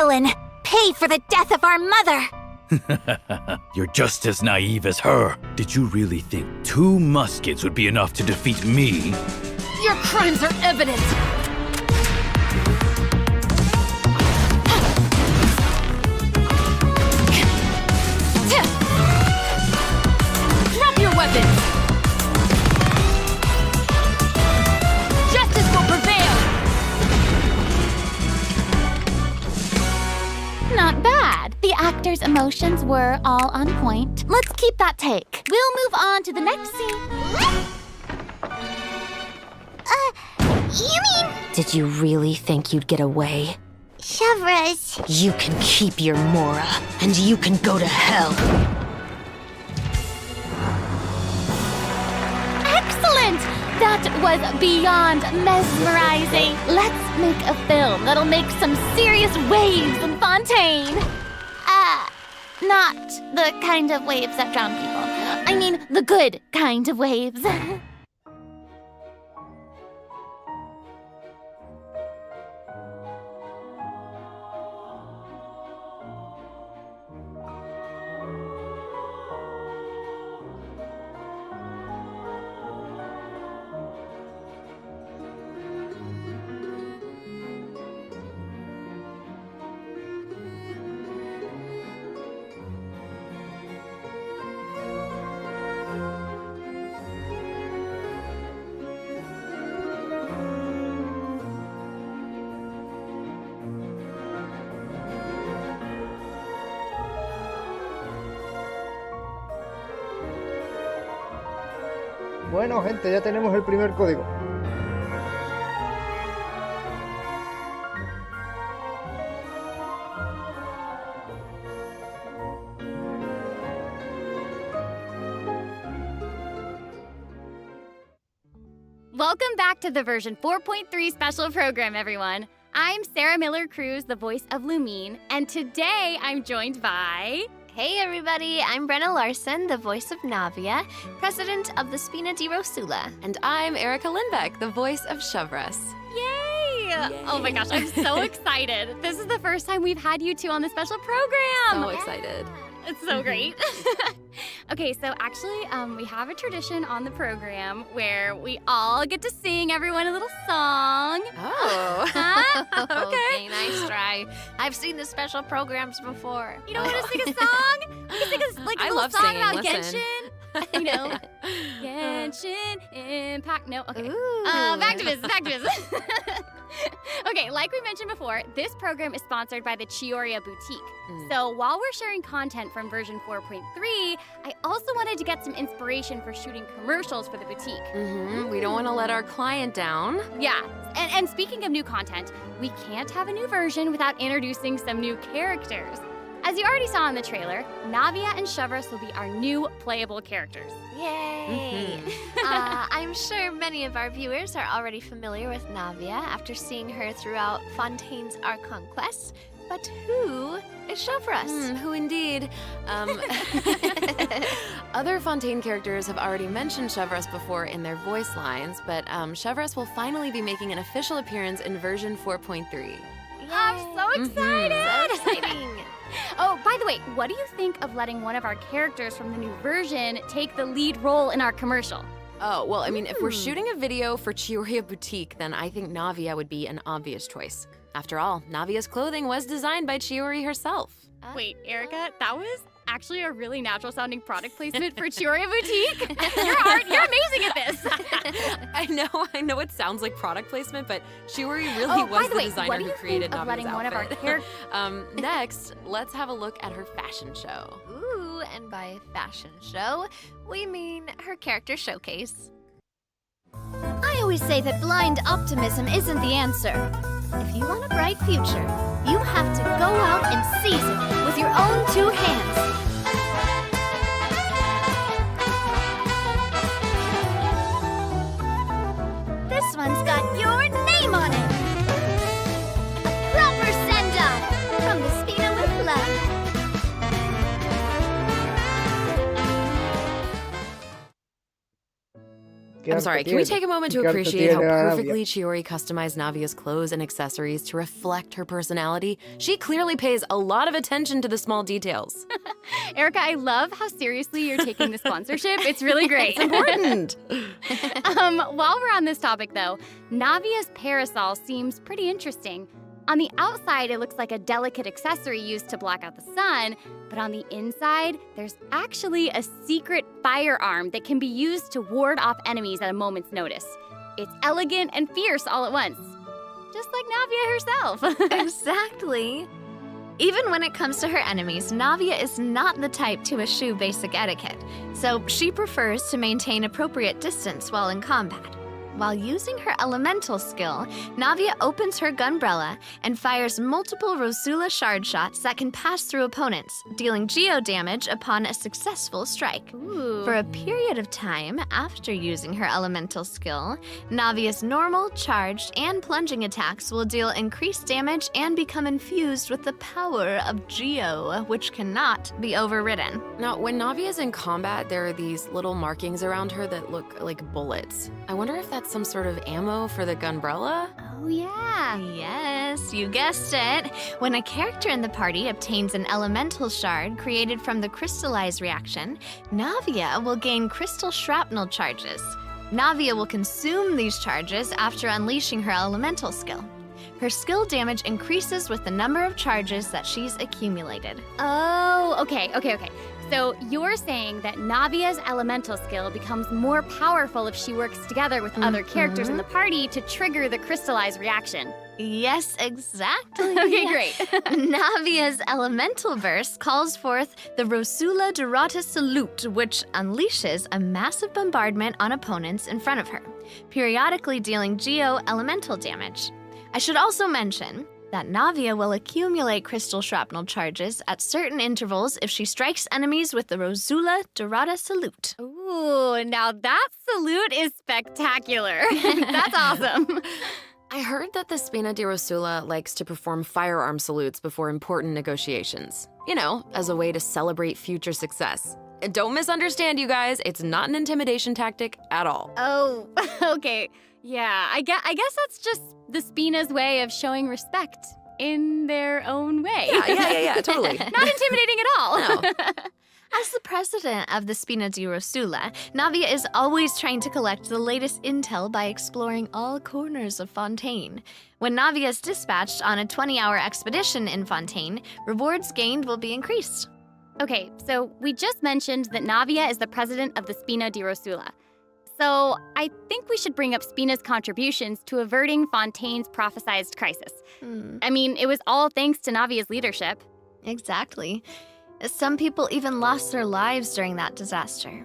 villain! Pay for the death of our mother! You're just as naive as her. Did you really think 2 muskets would be enough to defeat me? Your crimes are evident! Drop your weapons! Justice will prevail! Not bad. The actors' emotions were all on point. Let's keep that take. We'll move on to the next scene. You mean... Did you really think you'd get away? Shavras. You can keep your Mora, and you can go to hell. Excellent! That was beyond mesmerizing. Let's make a film that'll make some serious waves in Fontaine. Not the kind of waves that drown people. I mean, the good kind of waves. Bueno, gente, ya tenemos el primer código. Welcome back to the version 4.3 special program, everyone. I'm Sarah Miller-Cruz, the voice of Lumine, and today I'm joined by... Hey everybody, I'm Brenna Larson, the voice of Navia, president of the Spina di Rosula. And I'm Erica Lindbeck, the voice of Shavras. Yay! Oh my gosh, I'm so excited. This is the first time we've had you two on the special program. So excited. It's so great. Okay, so actually, we have a tradition on the program where we all get to sing everyone a little song. Oh. Huh? Okay, nice try. I've seen the special programs before. You don't want to sing a song? We can sing a I little love song singing, about listen. Genshin. You know, Genshin Impact. No, okay. Ooh. Back to business, back to business. Okay, like we mentioned before, this program is sponsored by the Chioria Boutique. So while we're sharing content from version 4.3, I also wanted to get some inspiration for shooting commercials for the boutique. We don't want to let our client down. Yeah, and speaking of new content, we can't have a new version without introducing some new characters. As you already saw in the trailer, Navia and Shavras will be our new playable characters. Yay! I'm sure many of our viewers are already familiar with Navia after seeing her throughout Fontaine's Archon quests. But who is Shavras? Who indeed? Other Fontaine characters have already mentioned Shavras before in their voice lines, but Shavras will finally be making an official appearance in version 4.3. I'm so excited! So exciting! Oh, by the way, what do you think of letting one of our characters from the new version take the lead role in our commercial? Oh, well, I mean, if we're shooting a video for Chioria Boutique, then I think Navia would be an obvious choice. After all, Navia's clothing was designed by Chiori herself. Wait, Erica, that was actually a really natural-sounding product placement for Chioria Boutique. You're amazing at this. I know it sounds like product placement, but Chiori really was the designer who created Navia's letting outfit. one of our characters? Next, let's have a look at her fashion show. Ooh, and by fashion show, we mean her character showcase. I always say that blind optimism isn't the answer. If you want a bright future, you have to go out and seize it with your own 2 hands. This one's got your name on it. A proper send-off from the Spina with love. ¿Qué I'm sorry, can we take a moment to appreciate how perfectly Chiori customized Navia's clothes and accessories to reflect her personality? She clearly pays a lot of attention to the small details. Erica, I love how seriously you're taking the sponsorship. It's really great. It's important. While we're on this topic, though, Navia's parasol seems pretty interesting. On the outside, it looks like a delicate accessory used to block out the sun, but on the inside, there's actually a secret firearm that can be used to ward off enemies at a moment's notice. It's elegant and fierce all at once, just like Navia herself. Exactly. Even when it comes to her enemies, Navia is not the type to eschew basic etiquette, so she prefers to maintain appropriate distance while in combat. While using her elemental skill, Navia opens her gunbrella and fires multiple Rosula shard shots that can pass through opponents, dealing geo damage upon a successful strike. Ooh. For a period of time after using her elemental skill, Navia's normal, charged, and plunging attacks will deal increased damage and become infused with the power of geo, which cannot be overridden. Now, when Navia's in combat, there are these little markings around her that look like bullets. I wonder if that's some sort of ammo for the gunbrella? Oh, yeah. Yes, you guessed it. When a character in the party obtains an elemental shard created from the crystallize reaction, Navia will gain crystal shrapnel charges. Navia will consume these charges after unleashing her elemental skill. Her skill damage increases with the number of charges that she's accumulated. Oh, okay. So you're saying that Navia's elemental skill becomes more powerful if she works together with other characters in the party to trigger the crystallize reaction. Yes, exactly. Okay, great. Navia's elemental burst calls forth the Rosula Dorata Salute, which unleashes a massive bombardment on opponents in front of her, periodically dealing geo elemental damage. I should also mention that Navia will accumulate crystal shrapnel charges at certain intervals if she strikes enemies with the Rosula Dorata Salute. Ooh, now that salute is spectacular. That's awesome. I heard that the Spina di Rosula likes to perform firearm salutes before important negotiations. You know, as a way to celebrate future success. And don't misunderstand, you guys, it's not an intimidation tactic at all. Oh, okay. Yeah, I guess that's just the Spina's way of showing respect in their own way. Yeah, totally. Not intimidating at all. No. As the president of the Spina di Rosula, Navia is always trying to collect the latest intel by exploring all corners of Fontaine. When Navia is dispatched on a 20-hour expedition in Fontaine, rewards gained will be increased. Okay, so we just mentioned that Navia is the president of the Spina di Rosula. So I think we should bring up Spina's contributions to averting Fontaine's prophesized crisis. I mean, it was all thanks to Navia's leadership. Exactly. Some people even lost their lives during that disaster.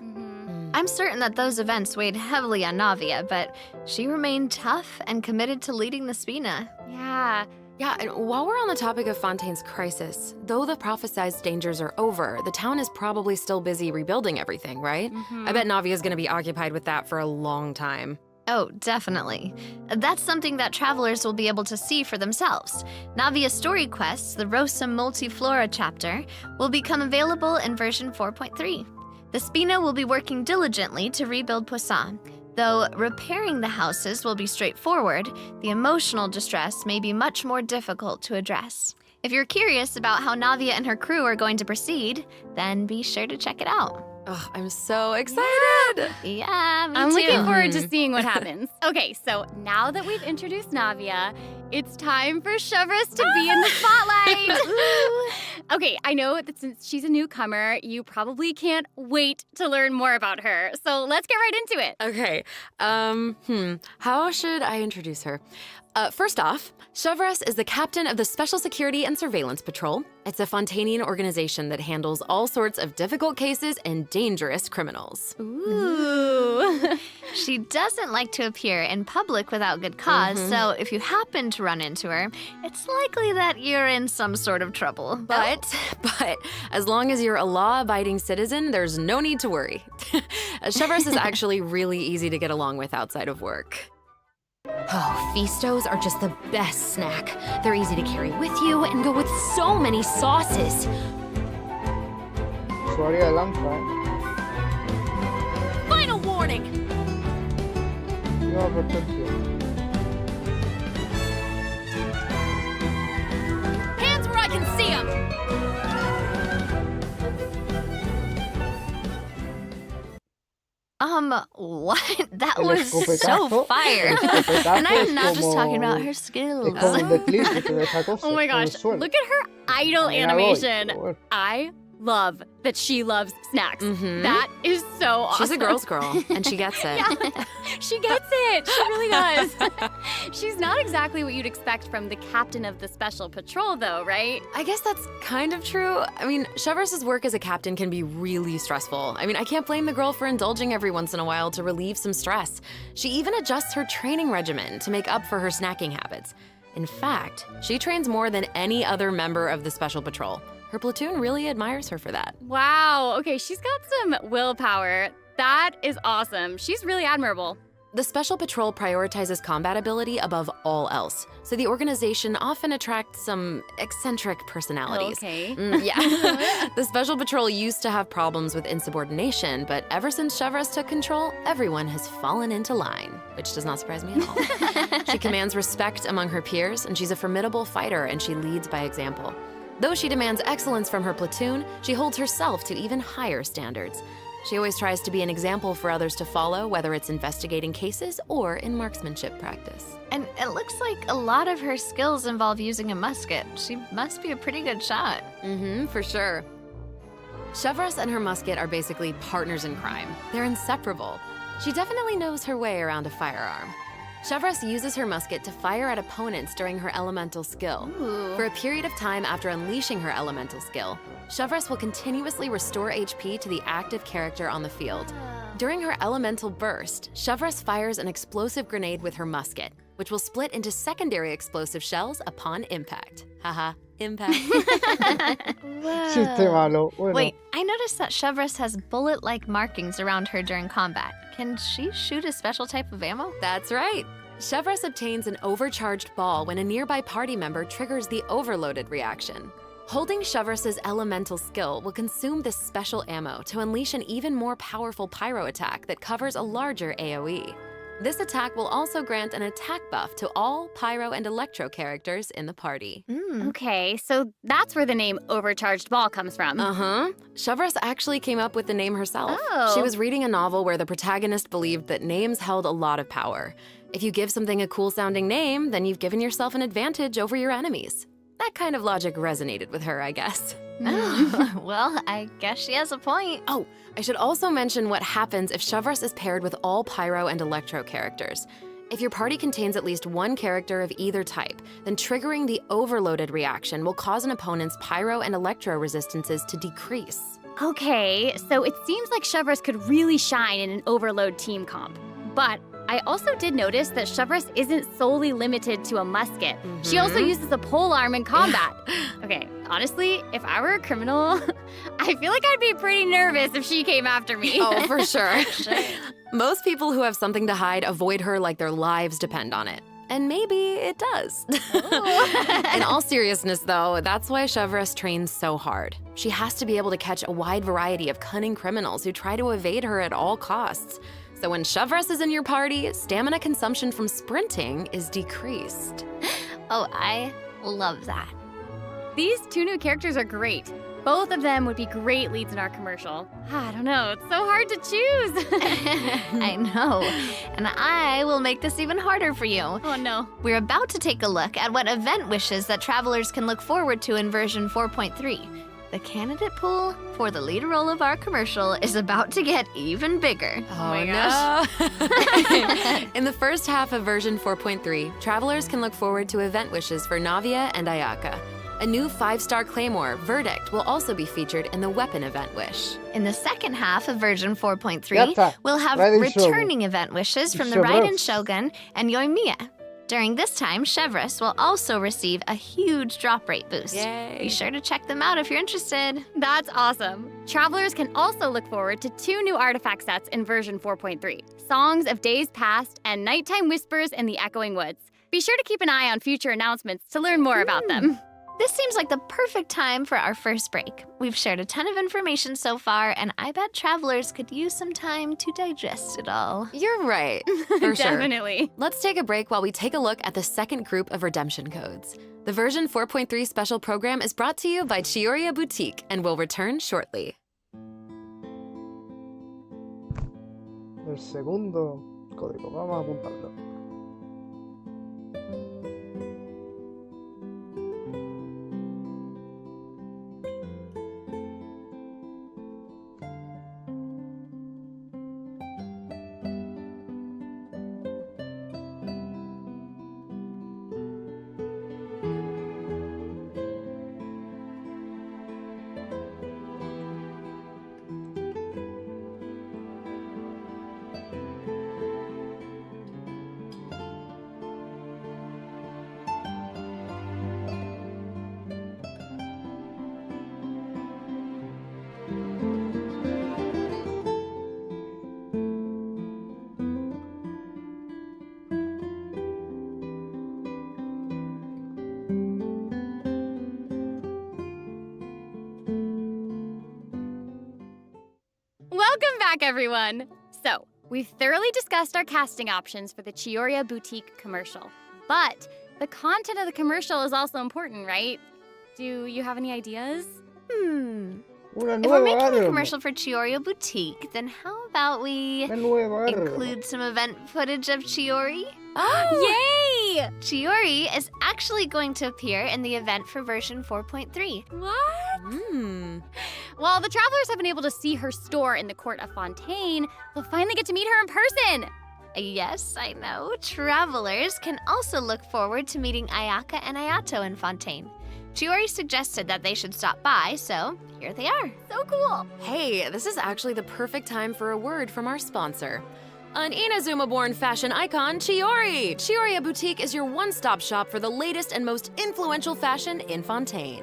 I'm certain that those events weighed heavily on Navia, but she remained tough and committed to leading the Spina. Yeah. Yeah, and while we're on the topic of Fontaine's crisis, though the prophesized dangers are over, the town is probably still busy rebuilding everything, right? I bet Navia's gonna be occupied with that for a long time. Oh, definitely. That's something that travelers will be able to see for themselves. Navia's story quests, the Rosa Multiflora chapter, will become available in version 4.3. The Spina will be working diligently to rebuild Poisson. Though repairing the houses will be straightforward, the emotional distress may be much more difficult to address. If you're curious about how Navia and her crew are going to proceed, then be sure to check it out. Oh, I'm so excited! Yeah, me I'm too. looking forward to seeing what happens. Okay, so now that we've introduced Navia, it's time for Shovris to be in the spotlight. Okay, I know that since she's a newcomer, you probably can't wait to learn more about her. So let's get right into it. Okay, how should I introduce her? First off, Shovris is the captain of the Special Security and Surveillance Patrol. It's a Fontainian organization that handles all sorts of difficult cases and dangerous criminals. Ooh. She doesn't like to appear in public without good cause, so if you happen to run into her, it's likely that you're in some sort of trouble. But as long as you're a law-abiding citizen, there's no need to worry. Shovris is actually really easy to get along with outside of work. Oh, Feastos are just the best snack. They're easy to carry with you and go with so many sauces. Usuaria de lanza, Final warning! nueva perspectiva. Hands where I can see them! What? That El was so escopetazo. fire. El escopetazo And I'm es not just como- talking about her Es skills. como el declive que te deja cosas Oh my en el gosh, suelo. look at her idle Mira, animation. voy. Bueno, I love that she loves snacks. Mhm. That is so awesome. She's a girl's girl, and she gets it. Yeah, she gets it. She really does. She's not exactly what you'd expect from the captain of the special patrol, though, right? I guess that's kind of true. I mean, Chevrous's work as a captain can be really stressful. I mean, I can't blame the girl for indulging every once in a while to relieve some stress. She even adjusts her training regimen to make up for her snacking habits. In fact, she trains more than any other member of the special patrol. Her platoon really admires her for that. Wow. Okay, she's got some willpower. That is awesome. She's really admirable. The Special Patrol prioritizes combat ability above all else, so the organization often attracts some eccentric personalities. Okay. Yeah. The Special Patrol used to have problems with insubordination, but ever since Chevreuse took control, everyone has fallen into line, which does not surprise me at all. She commands respect among her peers, and she's a formidable fighter, and she leads by example. Though she demands excellence from her platoon, she holds herself to even higher standards. She always tries to be an example for others to follow, whether it's investigating cases or in marksmanship practice. And it looks like a lot of her skills involve using a musket. She must be a pretty good shot. For sure. Chevreuse and her musket are basically partners in crime. They're inseparable. She definitely knows her way around a firearm. Chevreuse uses her musket to fire at opponents during her elemental skill. Ooh. For a period of time after unleashing her elemental skill, Chevreuse will continuously restore HP to the active character on the field. During her elemental burst, Chevreuse fires an explosive grenade with her musket, which will split into secondary explosive shells upon impact. Haha, impact. Chiste malo. Bueno, Wait, I noticed that Chevreuse has bullet-like markings around her during combat. Can she shoot a special type of ammo? That's right. Chevreuse obtains an overcharged ball when a nearby party member triggers the overloaded reaction. Holding Chevreuse's elemental skill will consume this special ammo to unleash an even more powerful pyro attack that covers a larger AoE. This attack will also grant an attack buff to all pyro and electro characters in the party. Okay, so that's where the name Overcharged Ball comes from. Uh-huh. Chevreuse actually came up with the name herself. Oh. She was reading a novel where the protagonist believed that names held a lot of power. If you give something a cool-sounding name, then you've given yourself an advantage over your enemies. That kind of logic resonated with her, I guess. Oh, well, I guess she has a point. Oh, I should also mention what happens if Chevreuse is paired with all pyro and electro characters. If your party contains at least one character of either type, then triggering the overloaded reaction will cause an opponent's pyro and electro resistances to decrease. Okay, so it seems like Chevreuse could really shine in an overload team comp. But I also did notice that Chevreuse isn't solely limited to a musket. She also uses a polearm in combat. Okay, honestly, if I were a criminal, I feel like I'd be pretty nervous if she came after me. Oh, for sure. Most people who have something to hide avoid her like their lives depend on it. And maybe it does. In all seriousness, though, that's why Chevreuse trains so hard. She has to be able to catch a wide variety of cunning criminals who try to evade her at all costs. So when Chevreuse is in your party, stamina consumption from sprinting is decreased. Oh, I love that. These two new characters are great. Both of them would be great leads in our commercial. I don't know, it's so hard to choose. I know. And I will make this even harder for you. Oh no. We're about to take a look at what event wishes that travelers can look forward to in version 4.3. The candidate pool for the lead role of our commercial is about to get even bigger. Oh my no. In the first half of version 4.3, travelers can look forward to event wishes for Navia and Ayaka. A new 5-star claymore, Verdict, will also be featured in the weapon event wish. In the second half of version 4.3, Yatta. we'll have Raiden Shogun. returning event wishes from the Chevreuse. Raiden Shogun and Yoimiya. During this time, Chevreuse will also receive a huge drop rate boost. Yay. Be sure to check them out if you're interested. That's awesome. Travelers can also look forward to 2 new artifact sets in version 4.3, Songs of Days Past and Nighttime Whispers in the Echoing Woods. Be sure to keep an eye on future announcements to learn more about them. This seems like the perfect time for our first break. We've shared a ton of information so far, and I bet travelers could use some time to digest it all. You're right. For sure. Definitely. Let's take a break while we take a look at the second group of redemption codes. The version 4.3 special program is brought to you by Chioria Boutique and will return shortly. El segundo código, vamos a apuntarlo. Welcome back, everyone! So, we've thoroughly discussed our casting options for the Chioria Boutique commercial. But the content of the commercial is also important, right? Do you have any ideas? Una If we're nueva making a arma. commercial for Chioria Boutique, then how about we Una nueva arma. include some event footage of Chiori? Yay! Chiori is actually going to appear in the event for version 4.3. What? Well, the travelers have been able to see her store in the court of Fontaine. They'll finally get to meet her in person. yes, I know. Travelers can also look forward to meeting Ayaka and Ayato in Fontaine. Chiori suggested that they should stop by, so here they are. So cool. Hey, this is actually the perfect time for a word from our sponsor. An Inazuma-born fashion icon, Chiori! Chioria Boutique is your one-stop shop for the latest and most influential fashion in Fontaine.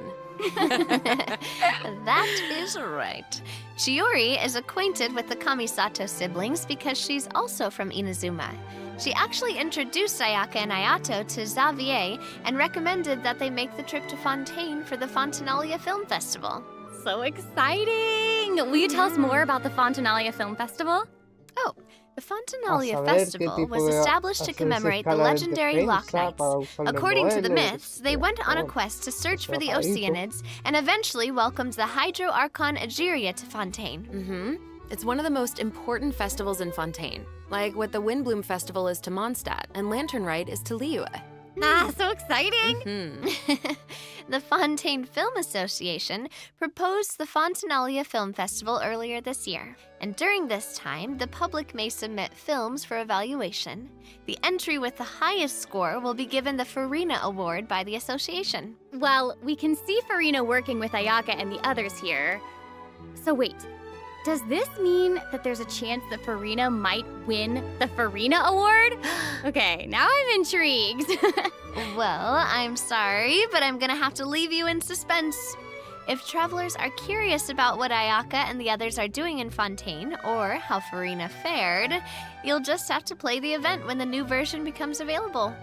That is right. Chiori is acquainted with the Kamisato siblings because she's also from Inazuma. She actually introduced Ayaka and Ayato to Xavier and recommended that they make the trip to Fontaine for the Fontanalia Film Festival. So exciting! Will you tell us more about the Fontanalia Film Festival? Oh, the Fontanalia A saber qué Festival tipo was de established to hacerse commemorate the escala de legendary Loch defensa Knights. para usarle According to the duelos, myths, they went on a quest to search for the trabajadito. Oceanids and eventually welcomed the Hydro Archon Egeria to Fontaine. It's one of the most important festivals in Fontaine, like what the Windbloom Festival is to Mondstadt and Lantern Rite is to Liyue. Ah, so exciting! The Fontaine Film Association proposed the Fontanalia Film Festival earlier this year, and during this time, the public may submit films for evaluation. The entry with the highest score will be given the Farina Award by the association. Well, we can see Farina working with Ayaka and the others here. So wait, does this mean that there's a chance that Farina might win the Farina Award? Okay, now I'm intrigued. Well, I'm sorry, but I'm gonna have to leave you in suspense. If travelers are curious about what Ayaka and the others are doing in Fontaine, or how Farina fared, you'll just have to play the event when the new version becomes available.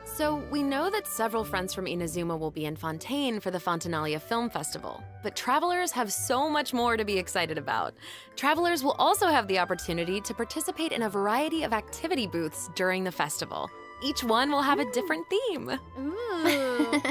So we know that several friends from Inazuma will be in Fontaine for the Fontanalia Film Festival, but travelers have so much more to be excited about. Travelers will also have the opportunity to participate in a variety of activity booths during the festival. Each one will have a different theme. Ooh.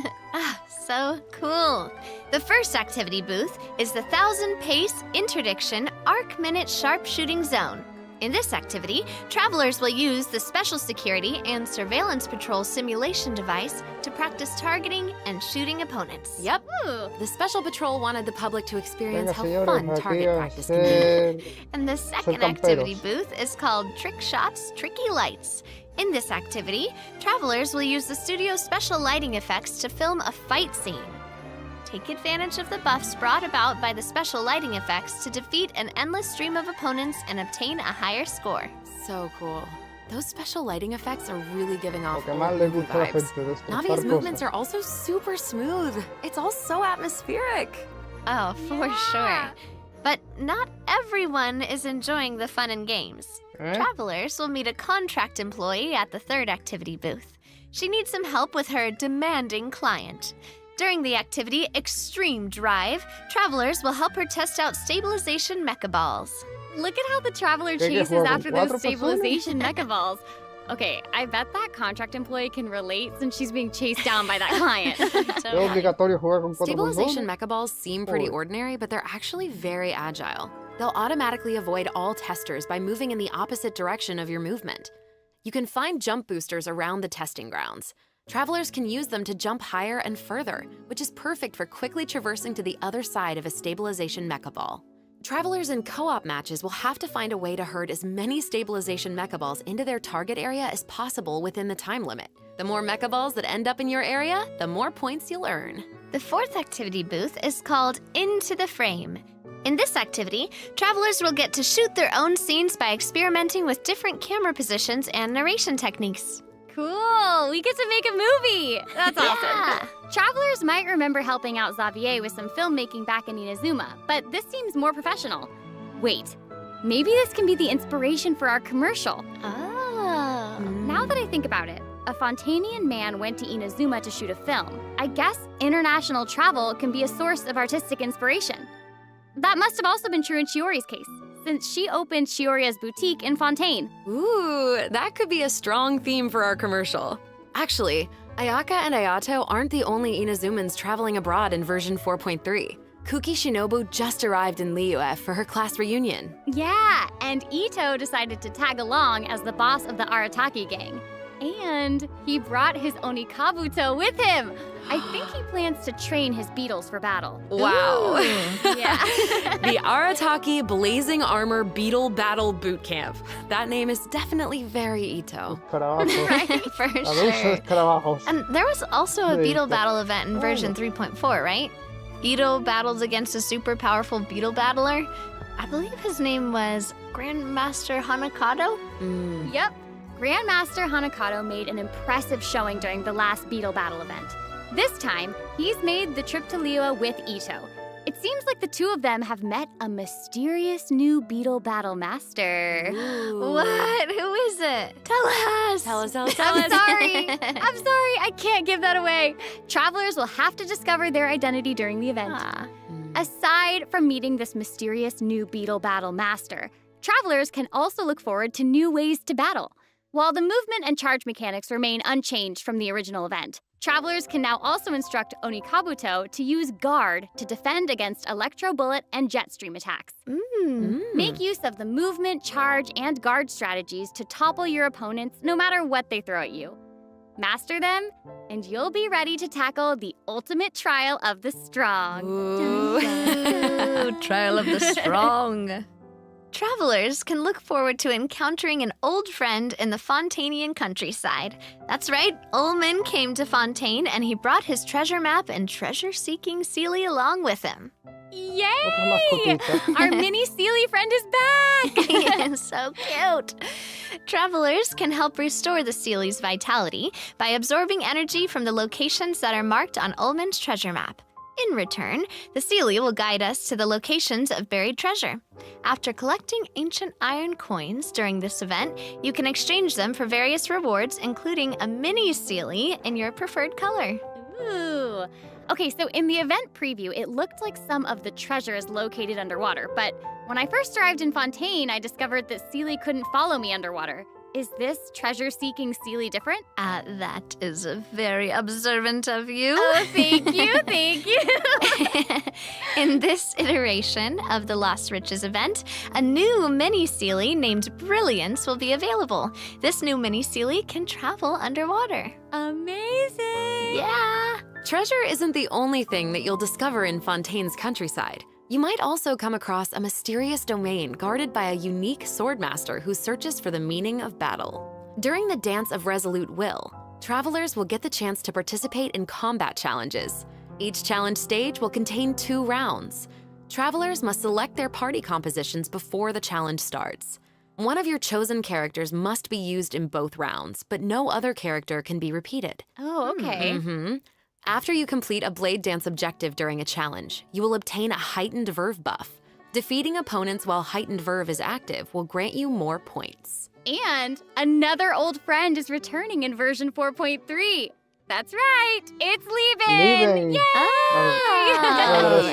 So cool. The first activity booth is the 1000 Pace Interdiction Arc Minute Sharpshooting Zone. In this activity, travelers will use the Special Security and Surveillance Patrol simulation device to practice targeting and shooting opponents. Yep. Ooh. The Special Patrol wanted the public to experience Venga, how señores, fun aquí target a practice can be. hacer... And the second camperos. activity booth is called Trick Shots, Tricky Lights. In this activity, travelers will use the studio's special lighting effects to film a fight scene. Take advantage of the buffs brought about by the special lighting effects to defeat an endless stream of opponents and obtain a higher score. So cool. Those special lighting effects are really giving Lo off que old más le movie gusta a la vibes. gente, destrozar Navia's movements cosas. are also super smooth. It's all so atmospheric. Oh, for sure. But not everyone is enjoying the fun and games. Travelers will meet a contract employee at the third activity booth. She needs some help with her demanding client. During the activity Extreme Drive, travelers will help her test out stabilization mecha balls. Look at how the traveler que chases juego con after those 4 stabilization mecha balls. Okay, I bet that contract employee can relate since she's being chased down by that client. Es obligatorio jugar con 4 Stabilization personas. mecha balls seem pretty Joder. ordinary, but they're actually very agile. They'll automatically avoid all testers by moving in the opposite direction of your movement. You can find jump boosters around the testing grounds. Travelers can use them to jump higher and further, which is perfect for quickly traversing to the other side of a stabilization mecha ball. Travelers in co-op matches will have to find a way to herd as many stabilization mecha balls into their target area as possible within the time limit. The more mecha balls that end up in your area, the more points you'll earn. The fourth activity booth is called Into the Frame. In this activity, travelers will get to shoot their own scenes by experimenting with different camera positions and narration techniques. Cool! We get to make a movie! That's awesome. Yeah. Travelers might remember helping out Xavier with some filmmaking back in Inazuma, but this seems more professional. Wait, maybe this can be the inspiration for our commercial. Oh. Now that I think about it, a Fontainian man went to Inazuma to shoot a film. I guess international travel can be a source of artistic inspiration. That must have also been true in Chiori's case, since she opened Chioria's boutique in Fontaine. Ooh, that could be a strong theme for our commercial. Actually, Ayaka and Ayato aren't the only Inazumans traveling abroad in version 4.3. Kuki Shinobu just arrived in Liyue for her class reunion. Yeah, and Ito decided to tag along as the boss of the Arataki gang. And he brought his Onikabuto with him. I think he plans to train his beetles for battle. Wow. Yeah. The Arataki Blazing Armor Beetle Battle Boot Camp. That name is definitely very Ito. Escarabajos. Right, for La dulce de sure. escarabajos. And there was also a Sí, beetle está- battle event in version Oh. 3.4, right? Ito battles against a super powerful beetle battler. I believe his name was Grandmaster Hanakado. Yep. Grandmaster Hanakato made an impressive showing during the last beetle battle event. This time, he's made the trip to Liyue with Ito. It seems like the two of them have met a mysterious new beetle battle master. What? Who is it? Tell us. Tell us. I'm sorry. I'm sorry. I can't give that away. Travelers will have to discover their identity during the event. Ah. Aside from meeting this mysterious new beetle battle master, travelers can also look forward to new ways to battle. While the movement and charge mechanics remain unchanged from the original event, travelers can now also instruct Onikabuto to use Guard to defend against Electro Bullet and Jet Stream attacks. Make use of the movement, charge, and guard strategies to topple your opponents no matter what they throw at you. Master them, and you'll be ready to tackle the ultimate trial of the strong. Ooh, trial of the strong. Travelers can look forward to encountering an old friend in the Fontainian countryside. That's right, Ullman came to Fontaine and he brought his treasure map and treasure-seeking Seelie along with him. Yay! Otra mascotita. Our mini Seelie friend is back! So cute. Travelers can help restore the Seelie's vitality by absorbing energy from the locations that are marked on Ullman's treasure map. In return, the Seelie will guide us to the locations of buried treasure. After collecting ancient iron coins during this event, you can exchange them for various rewards, including a mini Seelie in your preferred color. Ooh. Okay, so in the event preview, it looked like some of the treasure is located underwater, but when I first arrived in Fontaine, I discovered that Seelie couldn't follow me underwater. Is this treasure-seeking Seelie different? That is very observant of you. Oh, thank you, thank you. In this iteration of the Lost Riches event, a new mini Seelie named Brilliance will be available. This new mini Seelie can travel underwater. Amazing! Yeah. Treasure isn't the only thing that you'll discover in Fontaine's countryside. You might also come across a mysterious domain guarded by a unique swordmaster who searches for the meaning of battle. During the Dance of Resolute Will, travelers will get the chance to participate in combat challenges. Each challenge stage will contain 2 rounds. Travelers must select their party compositions before the challenge starts. One of your chosen characters must be used in both rounds, but no other character can be repeated. Oh, okay. After you complete a Blade Dance objective during a challenge, you will obtain a heightened verve buff. Defeating opponents while heightened verve is active will grant you more points. And another old friend is returning in version 4.3. That's right. It's Lieben. Lieben. Yay!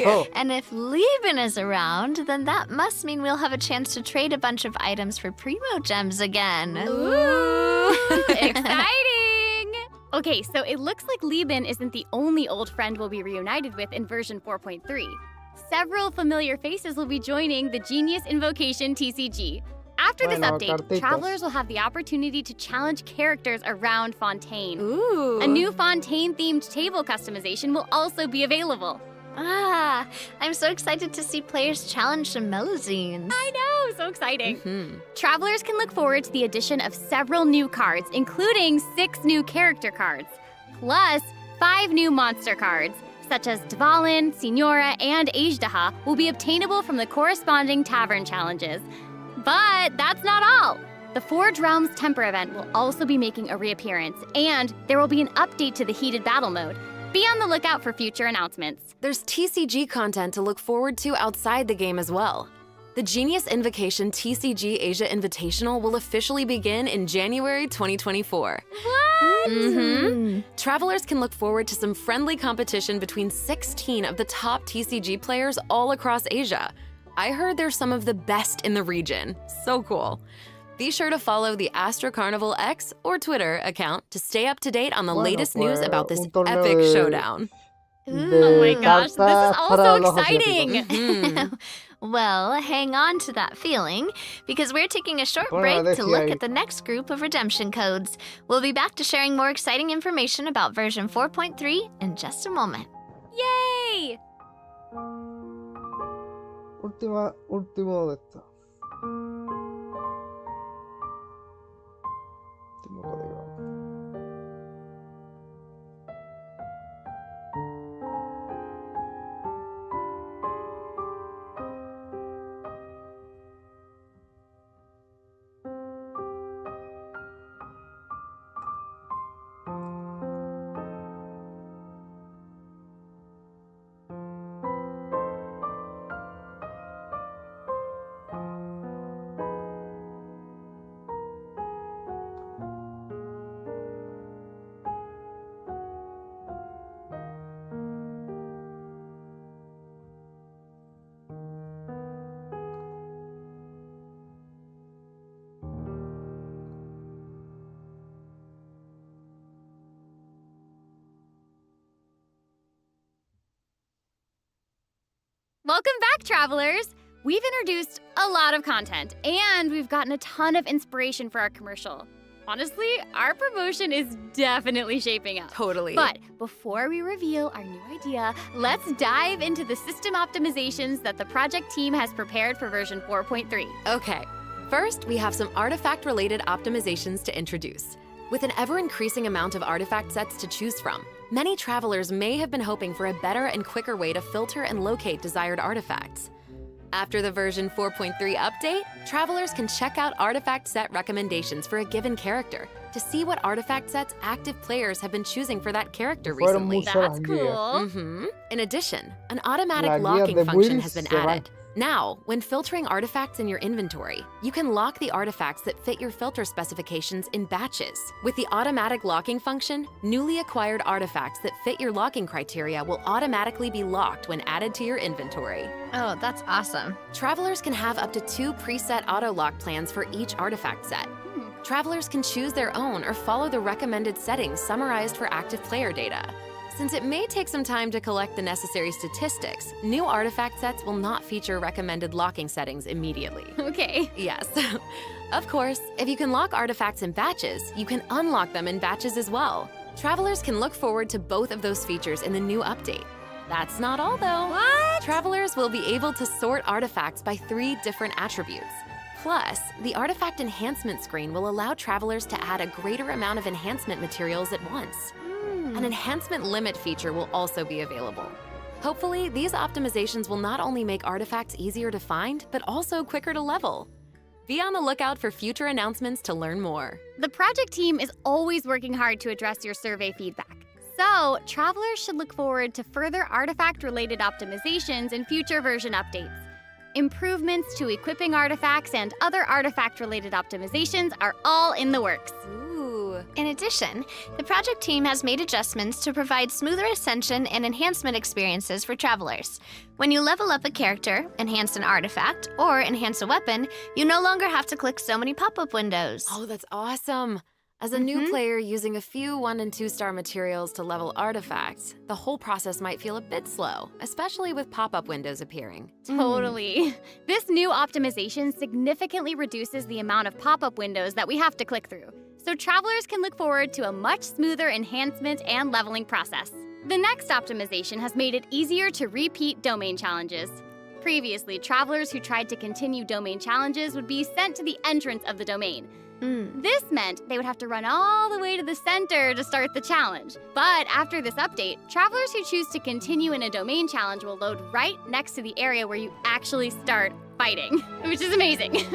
Regresó. And if Lieben is around, then that must mean we'll have a chance to trade a bunch of items for Primo Gems again. Ooh, exciting! Okay, so it looks like Lieben isn't the only old friend we'll be reunited with in version 4.3. Several familiar faces will be joining the Genius Invocation TCG. After this Bueno, update, cartitas. travelers will have the opportunity to challenge characters around Fontaine. Ooh. A new Fontaine-themed table customization will also be available. Ah, I'm so excited to see players challenge some Melazines. I know, so exciting. Mhm. Travelers can look forward to the addition of several new cards, including 6 new character cards, plus 5 new monster cards, such as Dvalin, Signora, and Ajdaha, will be obtainable from the corresponding tavern challenges. But that's not all. The Forge Realms Temper event will also be making a reappearance, and there will be an update to the Heated Battle mode. Be on the lookout for future announcements. There's TCG content to look forward to outside the game as well. The Genius Invocation TCG Asia Invitational will officially begin in January 2024. What? Travelers can look forward to some friendly competition between 16 of the top TCG players all across Asia. I heard they're some of the best in the region. So cool. Be sure to follow the Astro Carnival X or Twitter account to stay up to date on the Bueno, latest news pues, about this un torneo epic de- showdown. Oh my gosh, this is cartas all para so los exciting. asiáticos. Well, hang on to that feeling, because we're taking a short Bueno, break to decía look ahí. at the next group of redemption codes. We'll be back to sharing more exciting information about version 4.3 in just a moment. Yay! Último de esto. Último código. Welcome back, travelers! We've introduced a lot of content, and we've gotten a ton of inspiration for our commercial. Honestly, our promotion is definitely shaping up. Totally. But before we reveal our new idea, let's dive into the system optimizations that the project team has prepared for version 4.3. Okay, first we have some artifact-related optimizations to introduce. With an ever-increasing amount of artifact sets to choose from, many travelers may have been hoping for a better and quicker way to filter and locate desired artifacts. After the version 4.3 update, travelers can check out artifact set recommendations for a given character to see what artifact sets active players have been choosing for that character Fueron recently. muchas That's las cool. Mhm. In addition, an automatic La guía locking de function builds has been se van. added. Now, when filtering artifacts in your inventory, you can lock the artifacts that fit your filter specifications in batches. With the automatic locking function, newly acquired artifacts that fit your locking criteria will automatically be locked when added to your inventory. Oh, that's awesome. Travelers can have up to 2 preset auto-lock plans for each artifact set. Travelers can choose their own or follow the recommended settings summarized for active player data. Since it may take some time to collect the necessary statistics, new artifact sets will not feature recommended locking settings immediately. Okay. Yes. Of course, if you can lock artifacts in batches, you can unlock them in batches as well. Travelers can look forward to both of those features in the new update. That's not all though. What? Travelers will be able to sort artifacts by 3 different attributes. Plus, the artifact enhancement screen will allow travelers to add a greater amount of enhancement materials at once. An enhancement limit feature will also be available. Hopefully, these optimizations will not only make artifacts easier to find, but also quicker to level. Be on the lookout for future announcements to learn more. The project team is always working hard to address your survey feedback. So, travelers should look forward to further artifact-related optimizations in future version updates. Improvements to equipping artifacts and other artifact-related optimizations are all in the works. Ooh. In addition, the project team has made adjustments to provide smoother ascension and enhancement experiences for travelers. When you level up a character, enhance an artifact, or enhance a weapon, you no longer have to click so many pop-up windows. Oh, that's awesome. As a new player using a few 1- and 2-star materials to level artifacts, the whole process might feel a bit slow, especially with pop-up windows appearing. Totally. This new optimization significantly reduces the amount of pop-up windows that we have to click through, so travelers can look forward to a much smoother enhancement and leveling process. The next optimization has made it easier to repeat domain challenges. Previously, travelers who tried to continue domain challenges would be sent to the entrance of the domain. This meant they would have to run all the way to the center to start the challenge. But after this update, travelers who choose to continue in a domain challenge will load right next to the area where you actually start fighting, which is amazing.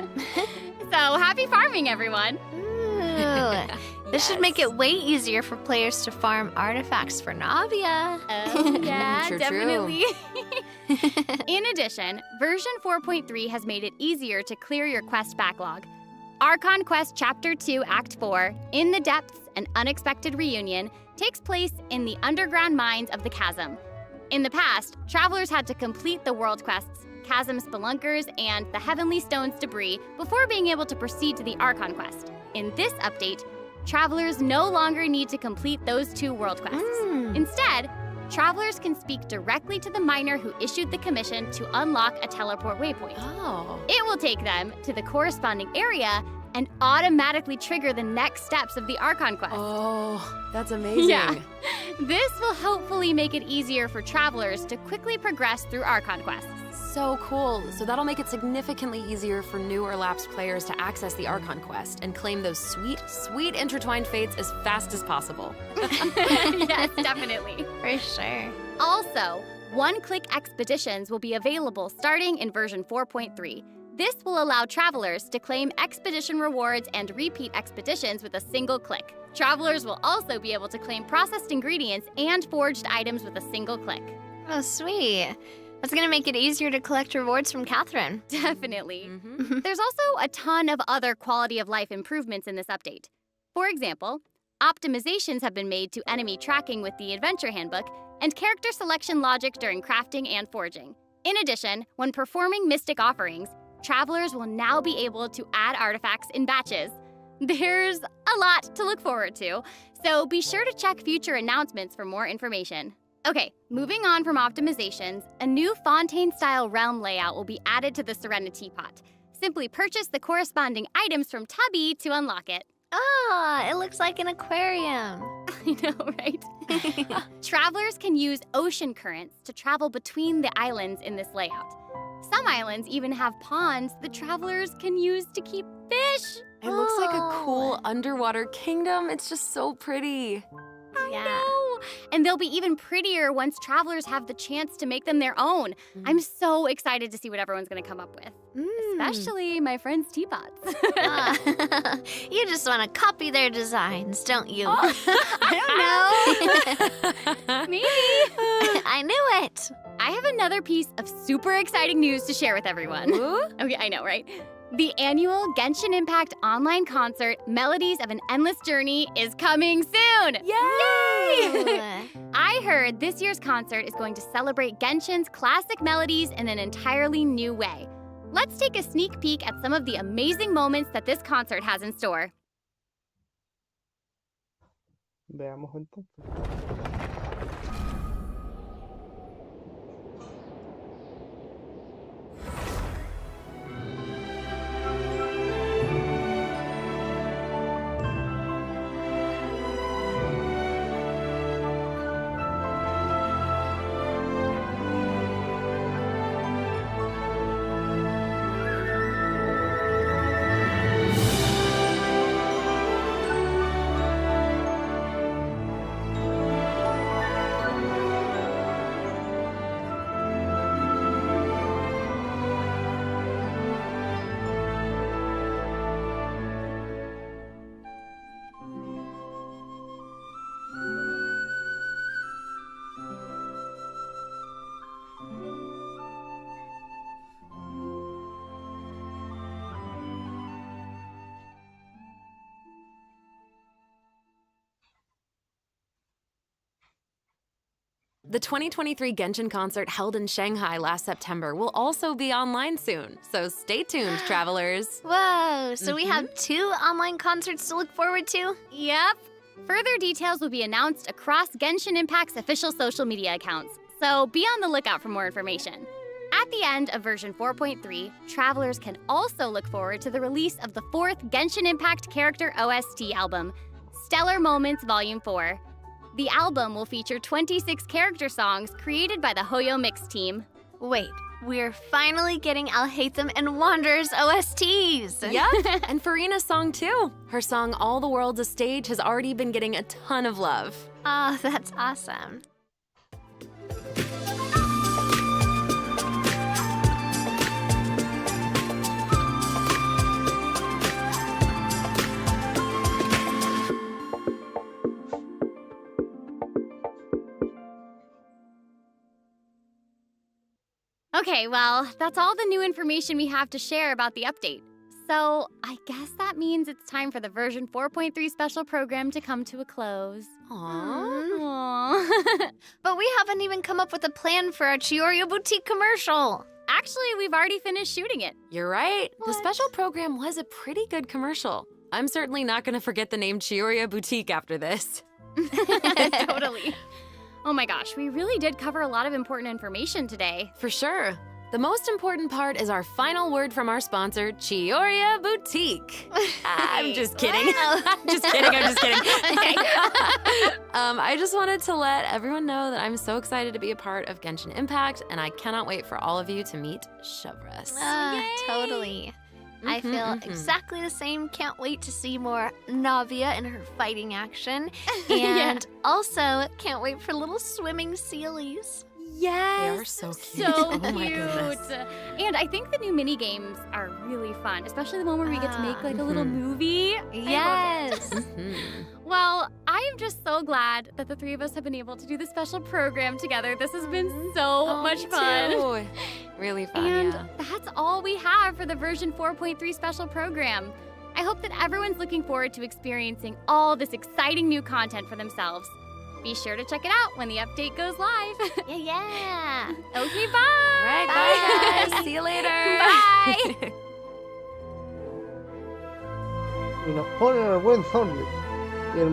So happy farming, everyone! Ooh. This should make it way easier for players to farm artifacts for Navia. Oh, yeah, True, definitely. In addition, version 4.3 has made it easier to clear your quest backlog. Archon Quest Chapter 2 Act 4, In the Depths, An Unexpected Reunion, takes place in the underground mines of the Chasm. In the past, travelers had to complete the world quests, Chasm Spelunkers, and the Heavenly Stones debris before being able to proceed to the Archon Quest. In this update, travelers no longer need to complete those 2 world quests. Instead, travelers can speak directly to the miner who issued the commission to unlock a teleport waypoint. Oh. It will take them to the corresponding area and automatically trigger the next steps of the Archon Quest. Oh, that's amazing. Yeah. This will hopefully make it easier for travelers to quickly progress through Archon Quests. So cool. So that'll make it significantly easier for new or lapsed players to access the Archon Quest and claim those sweet, sweet intertwined fates as fast as possible. Yes, definitely. For sure. Also, one-click expeditions will be available starting in version 4.3. This will allow travelers to claim expedition rewards and repeat expeditions with a single click. Travelers will also be able to claim processed ingredients and forged items with a single click. Oh, sweet. That's going to make it easier to collect rewards from Catherine. Definitely. There's also a ton of other quality of life improvements in this update. For example, optimizations have been made to enemy tracking with the Adventure Handbook and character selection logic during crafting and forging. In addition, when performing mystic offerings, travelers will now be able to add artifacts in batches. There's a lot to look forward to, so be sure to check future announcements for more information. Okay, moving on from optimizations, a new Fontaine-style realm layout will be added to the Serenity Pot. Simply purchase the corresponding items from Tubby to unlock it. Oh, it looks like an aquarium. I know, right? Travelers can use ocean currents to travel between the islands in this layout. Some islands even have ponds that travelers can use to keep fish. It looks like a cool underwater kingdom. It's just so pretty. I know. And they'll be even prettier once travelers have the chance to make them their own. I'm so excited to see what everyone's going to come up with. Especially my friend's teapots. You just want to copy their designs, don't you? I don't know. Maybe. I knew it. I have another piece of super exciting news to share with everyone. Okay, I know, right? The annual Genshin Impact online concert, Melodies of an Endless Journey, is coming soon! Yay! I heard this year's concert is going to celebrate Genshin's classic melodies in an entirely new way. Let's take a sneak peek at some of the amazing moments that this concert has in store. Veamos entonces. The 2023 Genshin concert held in Shanghai last September will also be online soon, so stay tuned, travelers. Whoa, so we have 2 online concerts to look forward to? Yep. Further details will be announced across Genshin Impact's official social media accounts, so be on the lookout for more information. At the end of version 4.3, travelers can also look forward to the release of the 4th Genshin Impact character OST album, Stellar Moments Volume 4. The album will feature 26 character songs created by the Hoyo Mix team. Wait, we're finally getting Alhaitham and Wanderer's OSTs! Yep, and Farina's song too. Her song All the World's a Stage has already been getting a ton of love. Oh, that's awesome. Okay, well, that's all the new information we have to share about the update. So, I guess that means it's time for the version 4.3 special program to come to a close. Aww. Aww. But we haven't even come up with a plan for our Chiorio Boutique commercial. Actually, we've already finished shooting it. You're right. The What? special program was a pretty good commercial. I'm certainly not going to forget the name Chioria Boutique after this. Totally. Oh my gosh, we really did cover a lot of important information today. For sure. The most important part is our final word from our sponsor, Chioria Boutique. I'm just kidding. I'm just kidding. I just wanted to let everyone know that I'm so excited to be a part of Genshin Impact, and I cannot wait for all of you to meet Chevres. Totally. I feel exactly the same. Can't wait to see more Navia in her fighting action. And also, can't wait for little swimming sealies. Yes. They are so cute. So Oh cute. my goodness. And I think the new mini games are really fun, especially the one where we get to make like a little movie. Yes. Well, I am just so glad that the 3 of us have been able to do this special program together. This has been so much fun. Too. Really fun, And yeah. that's all we have for the version 4.3 special program. I hope that everyone's looking forward to experiencing all this exciting new content for themselves. Be sure to check it out when the update goes live. Yeah. Okay, bye. All right, bye guys. See you later. Bye. Y nos ponen al buen zombie. Y el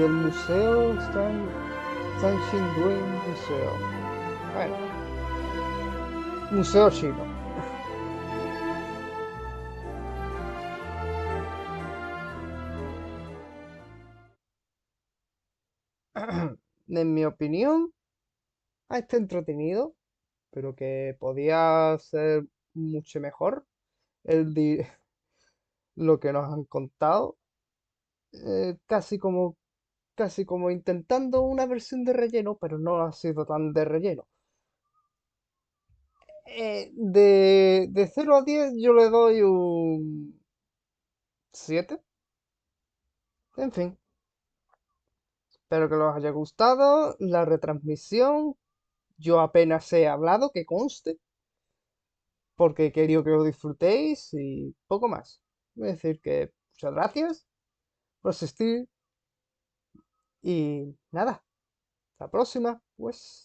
museo está en Shinduin Museo. Bueno. Museo chino. En mi opinión, está entretenido, pero que podía ser mucho mejor lo que nos han contado. Casi como intentando una versión de relleno, pero no ha sido tan de relleno. De 0 a 10 yo le doy un 7. En fin. Espero que les haya gustado la retransmisión. Yo apenas he hablado, que conste, porque he querido que lo disfrutéis y poco más. Voy a decir que muchas gracias por asistir y nada, hasta la próxima, pues.